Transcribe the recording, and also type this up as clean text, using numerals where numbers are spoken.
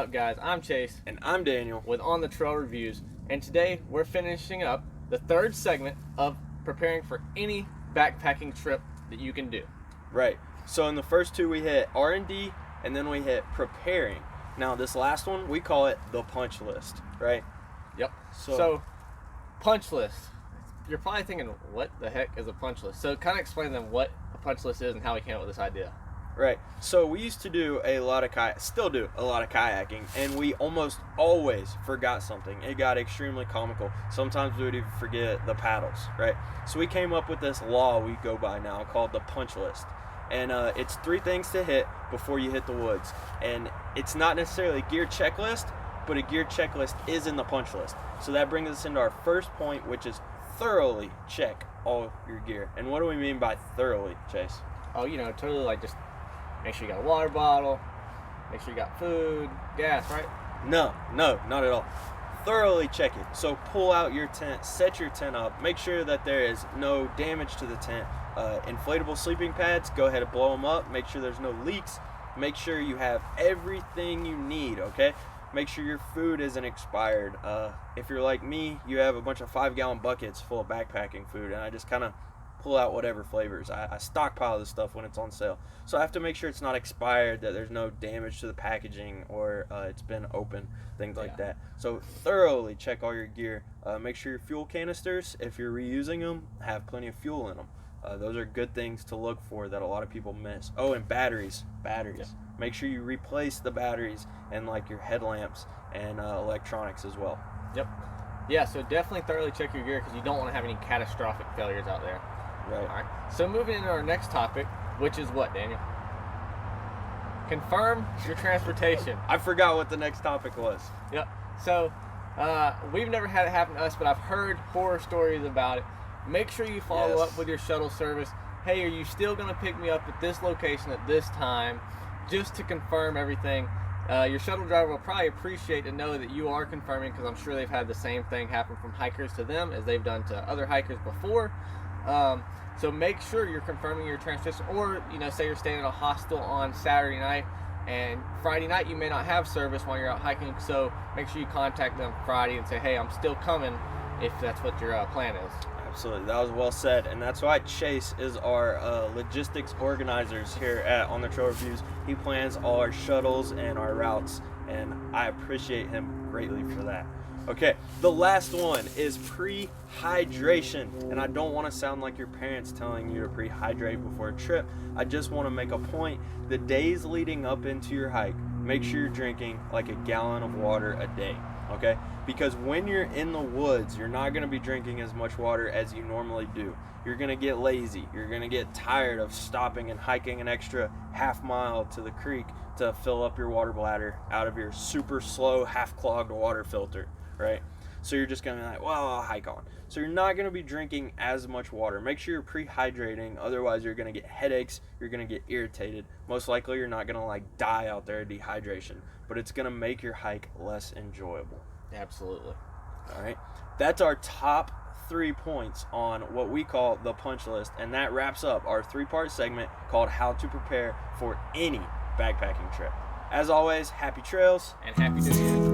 up, guys? I'm Chase And I'm Daniel. with On the Trail Reviews, and today we're finishing up the third segment of preparing for any backpacking trip that you can do. Right. So in the first two we hit R&D and then we hit preparing. Now this last one we call it the punch list, right? Yep. So- So punch list. You're probably thinking, what the heck is a punch list? So kind of explain to them what a punch list is and how we came up with this idea. Right. So we used to do a lot of still do a lot of kayaking, and we almost always forgot something. It got extremely comical. Sometimes we would even forget the paddles, right? So we came up with this law we go by now called the punch list. And it's 3 things to hit before you hit the woods. And it's not necessarily a gear checklist, but a gear checklist is in the punch list. So that brings us into our first point, which is thoroughly check all your gear. And what do we mean by thoroughly, Chase? Oh, totally like just make sure you got a water bottle, make sure you got food, gas, right? No, not at all. Thoroughly check it. So pull out your tent, set your tent up, make sure that there is no damage to the tent. Inflatable sleeping pads, go ahead and blow them up. Make sure there's no leaks. Make sure you have everything you need, okay? Make sure your food isn't expired. If you're like me, you have a bunch of 5-gallon buckets full of backpacking food, and I just kind of pull out whatever flavors. I stockpile this stuff when it's on sale. So I have to make sure it's not expired, that there's no damage to the packaging, or it's been open, things like that. So thoroughly check all your gear. Make sure your fuel canisters, if you're reusing them, have plenty of fuel in them. Those are good things to look for that a lot of people miss. Oh, and batteries. Yeah. Make sure you replace the batteries and like your headlamps and electronics as well. Yep. Yeah, so definitely thoroughly check your gear because you don't want to have any catastrophic failures out there. Right. All right. So moving into our next topic, which is what, Daniel? Confirm your transportation. I forgot what the next topic was. Yep. So we've never had it happen to us, but I've heard horror stories about it. Make sure you follow Yes. up with your shuttle service. Hey, are you still going to pick me up at this location at this time? Just to confirm everything. Your shuttle driver will probably appreciate to know that you are confirming, because I'm sure they've had the same thing happen from hikers to them as they've done to other hikers before. So make sure you're confirming your transportation, or say you're staying at a hostel on Saturday night and Friday night you may not have service while you're out hiking, so make sure you contact them Friday and say, hey, I'm still coming, if that's what your plan is. Absolutely, that was well said, and that's why Chase is our logistics organizers here at On the Trail Reviews. He plans all our shuttles and our routes, and I appreciate him greatly for that. Okay, the last one is pre-hydration, and I don't want to sound like your parents telling you to pre-hydrate before a trip. I just want to make a point. The days leading up into your hike, make sure you're drinking like a gallon of water a day, okay? Because when you're in the woods, you're not going to be drinking as much water as you normally do. You're going to get lazy. You're going to get tired of stopping and hiking an extra half mile to the creek to fill up your water bladder out of your super slow, half-clogged water filter, right? So you're just going to be like, well, I'll hike on. So you're not going to be drinking as much water. Make sure you're pre-hydrating. Otherwise, you're going to get headaches. You're going to get irritated. Most likely, you're not going to die out there of dehydration. But it's going to make your hike less enjoyable. Absolutely. All right, that's our top 3 points on what we call the punch list, and that wraps up our 3-part segment called How to Prepare for Any Backpacking Trip. As always, happy trails And happy New Year.